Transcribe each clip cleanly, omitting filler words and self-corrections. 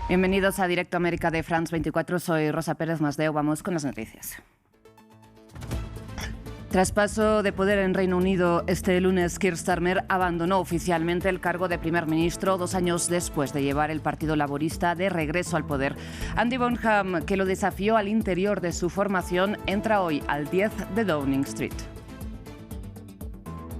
Bienvenidos a Directo América de France 24. Soy Rosa Pérez Masdeu. Vamos con las noticias. Traspaso de poder en Reino Unido. Este lunes, Keir Starmer abandonó oficialmente el cargo de primer ministro 2 años después de llevar el Partido Laborista de regreso al poder. Andy Burnham, que lo desafió al interior de su formación, entra hoy al 10 de Downing Street.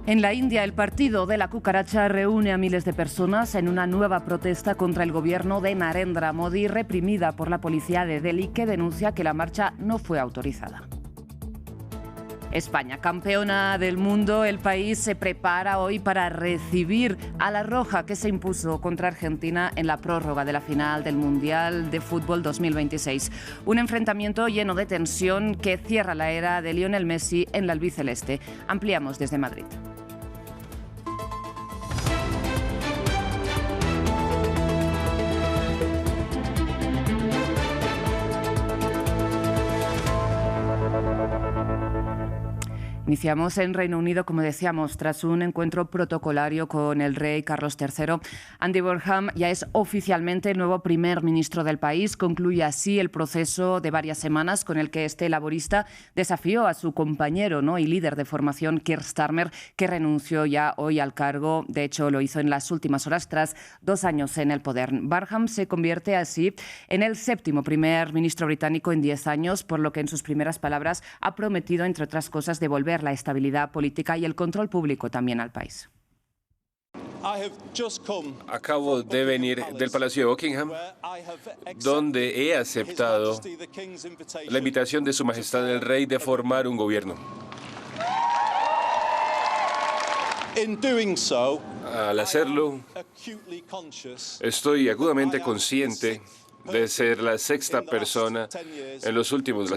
En la India, el partido de la cucaracha reúne a miles de personas en una nueva protesta contra el gobierno de Narendra Modi, reprimida por la policía de Delhi, que denuncia que la marcha no fue autorizada. España, campeona del mundo, el país se prepara hoy para recibir a la Roja, que se impuso contra Argentina en la prórroga de la final del Mundial de Fútbol 2026. Un enfrentamiento lleno de tensión que cierra la era de Lionel Messi en la albiceleste. Ampliamos desde Madrid. Iniciamos en Reino Unido, como decíamos, tras un encuentro protocolario con el rey Carlos III. Andy Burnham ya es oficialmente el nuevo primer ministro del país. Concluye así el proceso de varias semanas con el que este laborista desafió a su compañero, y líder de formación, Keir Starmer, que renunció ya hoy al cargo. De hecho, lo hizo en las últimas horas tras 2 años en el poder. Burnham se convierte así en el 7º primer ministro británico en 10 años, por lo que en sus primeras palabras ha prometido, entre otras cosas, devolver la estabilidad política y el control público también al país. Acabo de venir del Palacio de Buckingham, donde he aceptado la invitación de Su Majestad el Rey de formar un gobierno. Al hacerlo, estoy agudamente consciente de ser la séptima persona en los últimos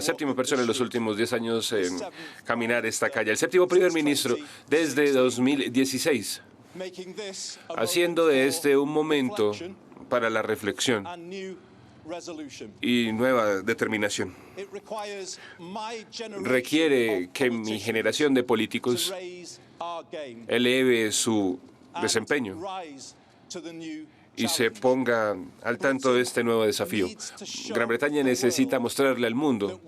10 años en caminar esta calle. El 7º primer ministro desde 2016, haciendo de este un momento para la reflexión y nueva determinación. Requiere que mi generación de políticos eleve su desempeño y se ponga al tanto de este nuevo desafío. Gran Bretaña necesita mostrarle al mundo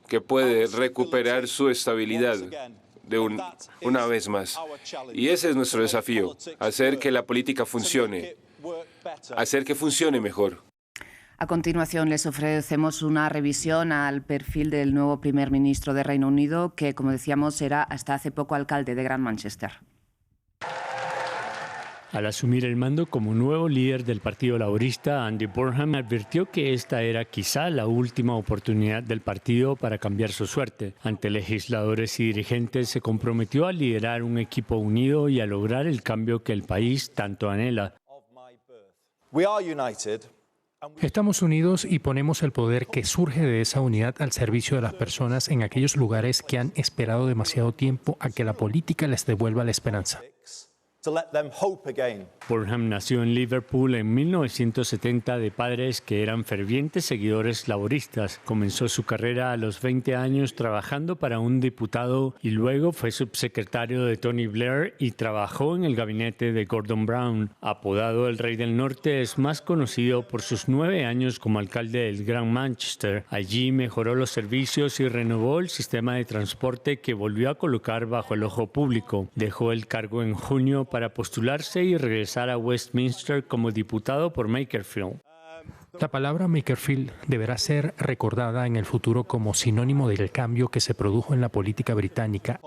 que puede recuperar su estabilidad una vez más. Y ese es nuestro desafío, hacer que la política funcione, hacer que funcione mejor. A continuación les ofrecemos una revisión al perfil del nuevo primer ministro de Reino Unido, que, como decíamos, era hasta hace poco alcalde de Gran Manchester. Al asumir el mando como nuevo líder del Partido Laborista, Andy Burnham advirtió que esta era quizá la última oportunidad del partido para cambiar su suerte. Ante legisladores y dirigentes, se comprometió a liderar un equipo unido y a lograr el cambio que el país tanto anhela. Estamos unidos y ponemos el poder que surge de esa unidad al servicio de las personas en aquellos lugares que han esperado demasiado tiempo a que la política les devuelva la esperanza. Burnham nació en Liverpool en 1970 de padres que eran fervientes seguidores laboristas. Comenzó su carrera a los 20 años trabajando para un diputado y luego fue subsecretario de Tony Blair y trabajó en el gabinete de Gordon Brown. Apodado el Rey del Norte, es más conocido por sus 9 años como alcalde del Gran Manchester. Allí mejoró los servicios y renovó el sistema de transporte que volvió a colocar bajo el ojo público. Dejó el cargo en junio para postularse y regresar a Westminster como diputado por Makerfield. La palabra Makerfield deberá ser recordada en el futuro como sinónimo del cambio que se produjo en la política británica.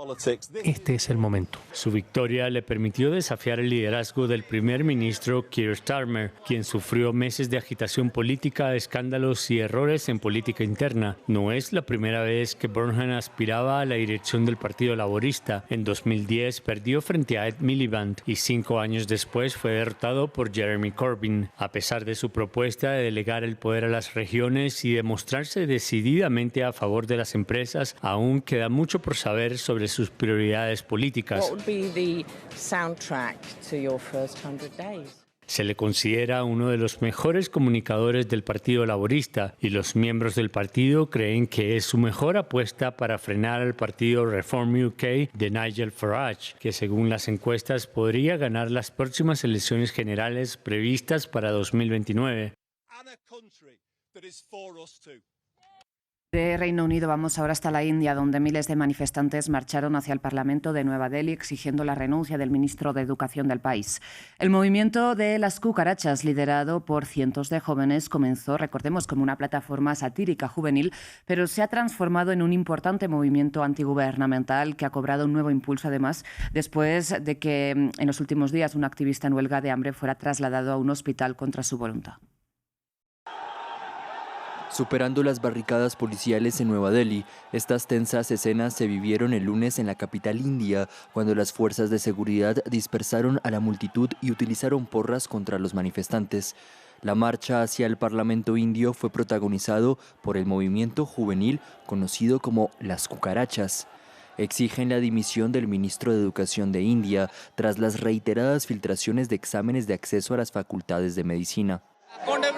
Este es el momento. Su victoria le permitió desafiar el liderazgo del primer ministro Keir Starmer, quien sufrió meses de agitación política, escándalos y errores en política interna. No es la primera vez que Burnham aspiraba a la dirección del Partido Laborista. En 2010 perdió frente a Ed Miliband y 5 años después fue derrotado por Jeremy Corbyn. A pesar de su propuesta de delegar el poder a las regiones y demostrarse decididamente a favor de las empresas, aún queda mucho por saber sobre sus prioridades políticas. Se le considera uno de los mejores comunicadores del Partido Laborista y los miembros del partido creen que es su mejor apuesta para frenar al partido Reform UK de Nigel Farage, que según las encuestas podría ganar las próximas elecciones generales previstas para 2029. De Reino Unido vamos ahora hasta la India, donde miles de manifestantes marcharon hacia el Parlamento de Nueva Delhi exigiendo la renuncia del ministro de Educación del país. El movimiento de las cucarachas, liderado por cientos de jóvenes, comenzó, recordemos, como una plataforma satírica juvenil, pero se ha transformado en un importante movimiento antigubernamental que ha cobrado un nuevo impulso, además, después de que en los últimos días un activista en huelga de hambre fuera trasladado a un hospital contra su voluntad. Superando las barricadas policiales en Nueva Delhi, estas tensas escenas se vivieron el lunes en la capital india, cuando las fuerzas de seguridad dispersaron a la multitud y utilizaron porras contra los manifestantes. La marcha hacia el Parlamento indio fue protagonizado por el movimiento juvenil conocido como las cucarachas. Exigen la dimisión del ministro de Educación de India tras las reiteradas filtraciones de exámenes de acceso a las facultades de medicina.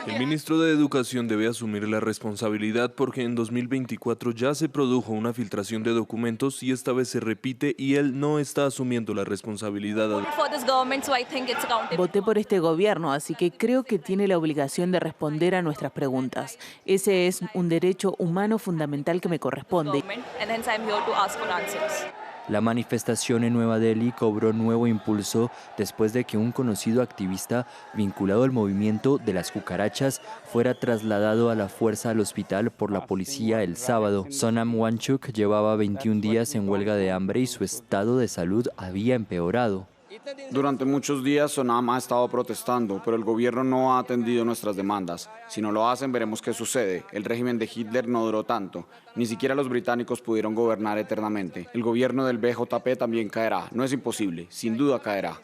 El ministro de Educación debe asumir la responsabilidad porque en 2024 ya se produjo una filtración de documentos y esta vez se repite y él no está asumiendo la responsabilidad. Voté por este gobierno, así que creo que tiene la obligación de responder a nuestras preguntas. Ese es un derecho humano fundamental que me corresponde. La manifestación en Nueva Delhi cobró nuevo impulso después de que un conocido activista vinculado al movimiento de las cucarachas fuera trasladado a la fuerza al hospital por la policía el sábado. Sonam Wangchuk llevaba 21 días en huelga de hambre y su estado de salud había empeorado. Durante muchos días Sonam ha estado protestando, pero el gobierno no ha atendido nuestras demandas. Si no lo hacen, veremos qué sucede. El régimen de Hitler no duró tanto. Ni siquiera los británicos pudieron gobernar eternamente. El gobierno del BJP también caerá. No es imposible, sin duda caerá.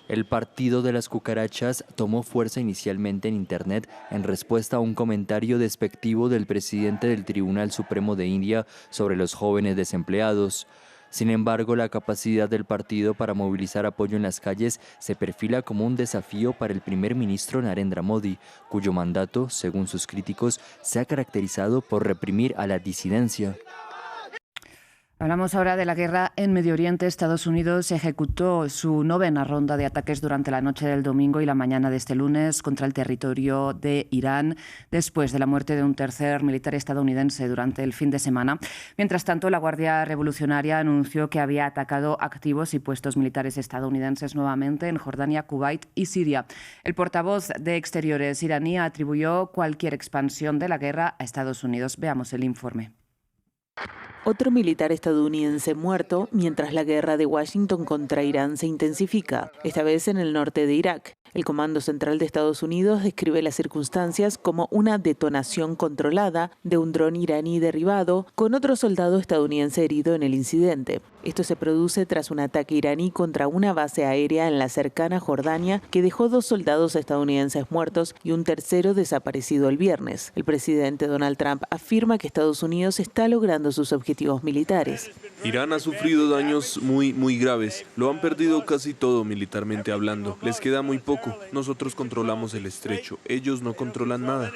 El partido de las cucarachas tomó fuerza inicialmente en Internet en respuesta a un comentario despectivo del presidente del Tribunal Supremo de India sobre los jóvenes desempleados. Sin embargo, la capacidad del partido para movilizar apoyo en las calles se perfila como un desafío para el primer ministro Narendra Modi, cuyo mandato, según sus críticos, se ha caracterizado por reprimir a la disidencia. Hablamos ahora de la guerra en Medio Oriente. Estados Unidos ejecutó su 9ª ronda de ataques durante la noche del domingo y la mañana de este lunes contra el territorio de Irán, después de la muerte de un tercer militar estadounidense durante el fin de semana. Mientras tanto, la Guardia Revolucionaria anunció que había atacado activos y puestos militares estadounidenses nuevamente en Jordania, Kuwait y Siria. El portavoz de Exteriores iraní atribuyó cualquier expansión de la guerra a Estados Unidos. Veamos el informe. Otro militar estadounidense muerto mientras la guerra de Washington contra Irán se intensifica, esta vez en el norte de Irak. El Comando Central de Estados Unidos describe las circunstancias como una detonación controlada de un dron iraní derribado con otro soldado estadounidense herido en el incidente. Esto se produce tras un ataque iraní contra una base aérea en la cercana Jordania que dejó 2 soldados estadounidenses muertos y un tercero desaparecido el viernes. El presidente Donald Trump afirma que Estados Unidos está logrando sus objetivos militares. Irán ha sufrido daños muy graves. Lo han perdido casi todo militarmente hablando. Les queda muy poco. Nosotros controlamos el estrecho. Ellos no controlan nada.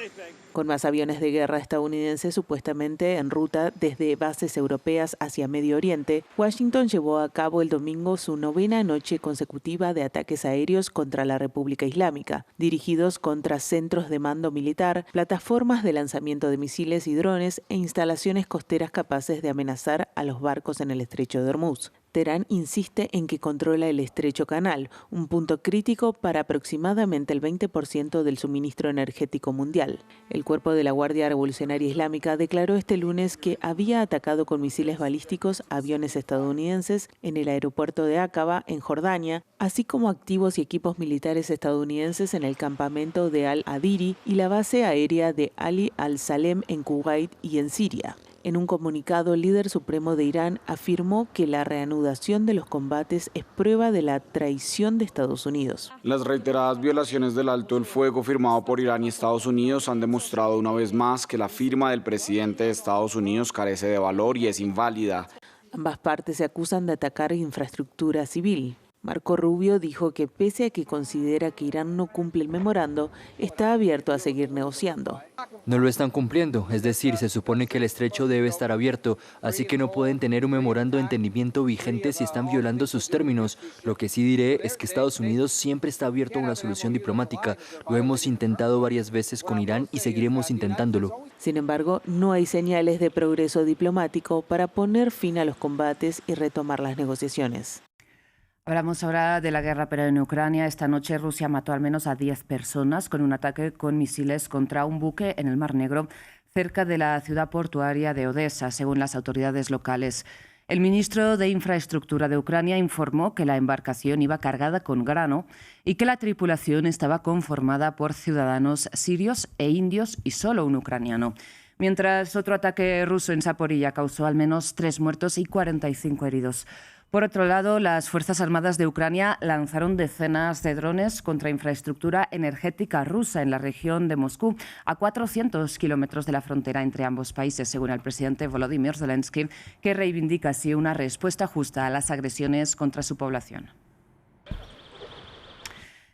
Con más aviones de guerra estadounidenses supuestamente en ruta desde bases europeas hacia Medio Oriente, Washington llevó a cabo el domingo su 9ª noche consecutiva de ataques aéreos contra la República Islámica, dirigidos contra centros de mando militar, plataformas de lanzamiento de misiles y drones e instalaciones costeras capaces de amenazar a los barcos en el estrecho de Hormuz. Teherán insiste en que controla el estrecho canal, un punto crítico para aproximadamente el 20% del suministro energético mundial. El cuerpo de la Guardia Revolucionaria Islámica declaró este lunes que había atacado con misiles balísticos aviones estadounidenses en el aeropuerto de Aqaba, en Jordania, así como activos y equipos militares estadounidenses en el campamento de Al-Adiri y la base aérea de Ali al-Salem en Kuwait y en Siria. En un comunicado, el líder supremo de Irán afirmó que la reanudación de los combates es prueba de la traición de Estados Unidos. Las reiteradas violaciones del alto el fuego firmado por Irán y Estados Unidos han demostrado una vez más que la firma del presidente de Estados Unidos carece de valor y es inválida. Ambas partes se acusan de atacar infraestructura civil. Marco Rubio dijo que pese a que considera que Irán no cumple el memorando, está abierto a seguir negociando. No lo están cumpliendo, es decir, se supone que el estrecho debe estar abierto, así que no pueden tener un memorando de entendimiento vigente si están violando sus términos. Lo que sí diré es que Estados Unidos siempre está abierto a una solución diplomática. Lo hemos intentado varias veces con Irán y seguiremos intentándolo. Sin embargo, no hay señales de progreso diplomático para poner fin a los combates y retomar las negociaciones. Hablamos ahora de la guerra, pero en Ucrania. Esta noche Rusia mató al menos a 10 personas con un ataque con misiles contra un buque en el Mar Negro, cerca de la ciudad portuaria de Odessa, según las autoridades locales. El ministro de Infraestructura de Ucrania informó que la embarcación iba cargada con grano y que la tripulación estaba conformada por ciudadanos sirios e indios y solo un ucraniano. Mientras otro ataque ruso en Zaporilla causó al menos 3 muertos y 45 heridos. Por otro lado, las Fuerzas Armadas de Ucrania lanzaron decenas de drones contra infraestructura energética rusa en la región de Moscú, a 400 kilómetros de la frontera entre ambos países, según el presidente Volodymyr Zelensky, que reivindica así una respuesta justa a las agresiones contra su población.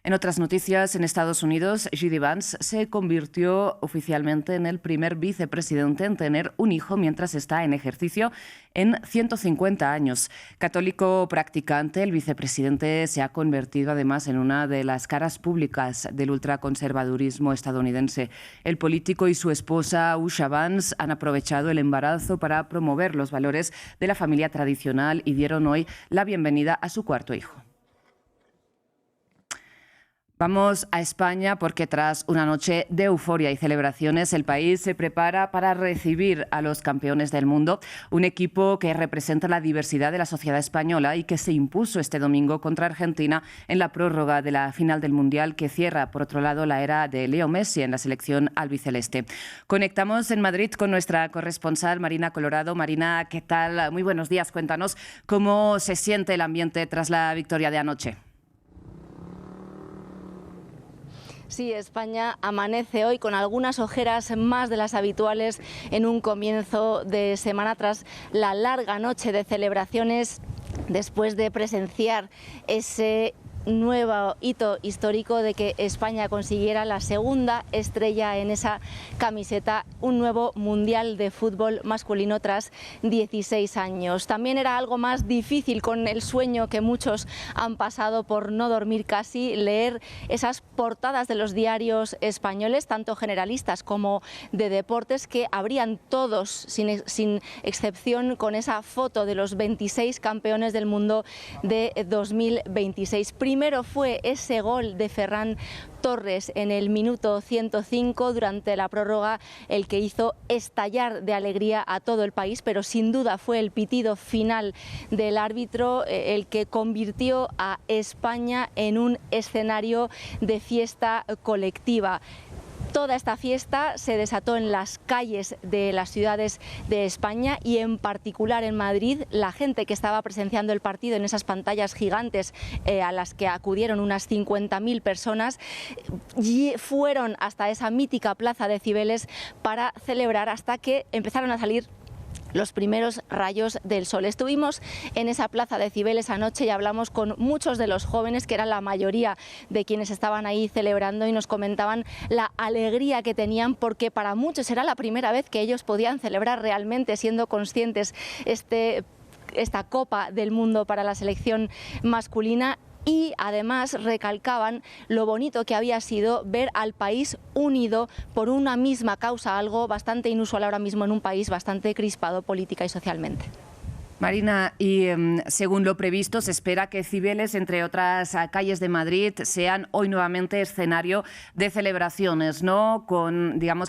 En otras noticias, en Estados Unidos, J.D. Vance se convirtió oficialmente en el primer vicepresidente en tener un hijo mientras está en ejercicio en 150 años. Católico practicante, el vicepresidente se ha convertido además en una de las caras públicas del ultraconservadurismo estadounidense. El político y su esposa, Usha Vance, han aprovechado el embarazo para promover los valores de la familia tradicional y dieron hoy la bienvenida a su cuarto hijo. Vamos a España porque tras una noche de euforia y celebraciones, el país se prepara para recibir a los campeones del mundo, un equipo que representa la diversidad de la sociedad española y que se impuso este domingo contra Argentina en la prórroga de la final del Mundial, que cierra, por otro lado, la era de Leo Messi en la selección albiceleste. Conectamos en Madrid con nuestra corresponsal Marina Colorado. Marina, ¿qué tal? Muy buenos días. Cuéntanos cómo se siente el ambiente tras la victoria de anoche. Sí, España amanece hoy con algunas ojeras más de las habituales en un comienzo de semana tras la larga noche de celebraciones después de presenciar ese nuevo hito histórico de que España consiguiera la segunda estrella en esa camiseta, un nuevo mundial de fútbol masculino tras 16 años. También era algo más difícil con el sueño que muchos han pasado por no dormir casi, leer esas portadas de los diarios españoles, tanto generalistas como de deportes, que abrían todos sin excepción con esa foto de los 26 campeones del mundo de 2026. Primero fue ese gol de Ferran Torres en el minuto 105 durante la prórroga el que hizo estallar de alegría a todo el país, pero sin duda fue el pitido final del árbitro el que convirtió a España en un escenario de fiesta colectiva. Toda esta fiesta se desató en las calles de las ciudades de España y en particular en Madrid. La gente que estaba presenciando el partido en esas pantallas gigantes a las que acudieron unas 50.000 personas fueron hasta esa mítica plaza de Cibeles para celebrar hasta que empezaron a salir los primeros rayos del sol. Estuvimos en esa plaza de Cibeles anoche y hablamos con muchos de los jóvenes, que eran la mayoría de quienes estaban ahí celebrando, y nos comentaban la alegría que tenían porque para muchos era la primera vez que ellos podían celebrar realmente, siendo conscientes esta Copa del Mundo para la selección masculina. Y además recalcaban lo bonito que había sido ver al país unido por una misma causa, algo bastante inusual ahora mismo en un país bastante crispado política y socialmente. Marina, y según lo previsto, se espera que Cibeles, entre otras calles de Madrid, sean hoy nuevamente escenario de celebraciones, ¿no? Con, digamos,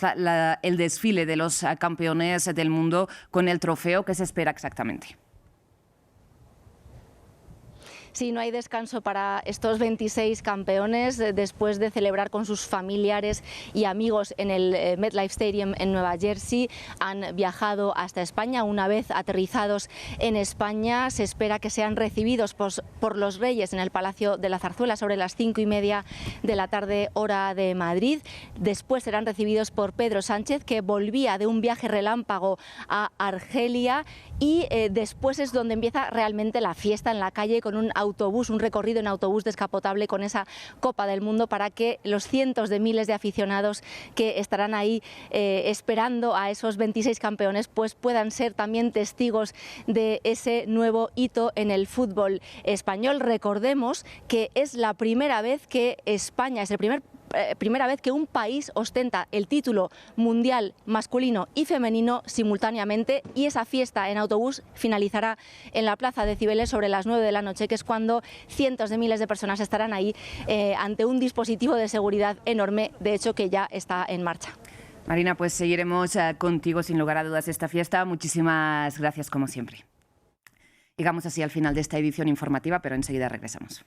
el desfile de los campeones del mundo con el trofeo. ¿Qué se espera exactamente? Sí, no hay descanso para estos 26 campeones después de celebrar con sus familiares y amigos en el MetLife Stadium en Nueva Jersey. Han viajado hasta España. Una vez aterrizados en España, se espera que sean recibidos por los Reyes en el Palacio de la Zarzuela sobre las 5:30 de la tarde, hora de Madrid. Después serán recibidos por Pedro Sánchez, que volvía de un viaje relámpago a Argelia, y después es donde empieza realmente la fiesta en la calle, con un autobús, un recorrido en autobús descapotable con esa Copa del Mundo, para que los cientos de miles de aficionados que estarán ahí esperando a esos 26 campeones pues puedan ser también testigos de ese nuevo hito en el fútbol español. Recordemos que es la primera vez que España, es primera vez que un país ostenta el título mundial masculino y femenino simultáneamente, y esa fiesta en autobús finalizará en la Plaza de Cibeles sobre las 9 de la noche, que es cuando cientos de miles de personas estarán ahí ante un dispositivo de seguridad enorme, de hecho que ya está en marcha. Marina, pues seguiremos contigo sin lugar a dudas esta fiesta. Muchísimas gracias como siempre. Llegamos así al final de esta edición informativa, pero enseguida regresamos.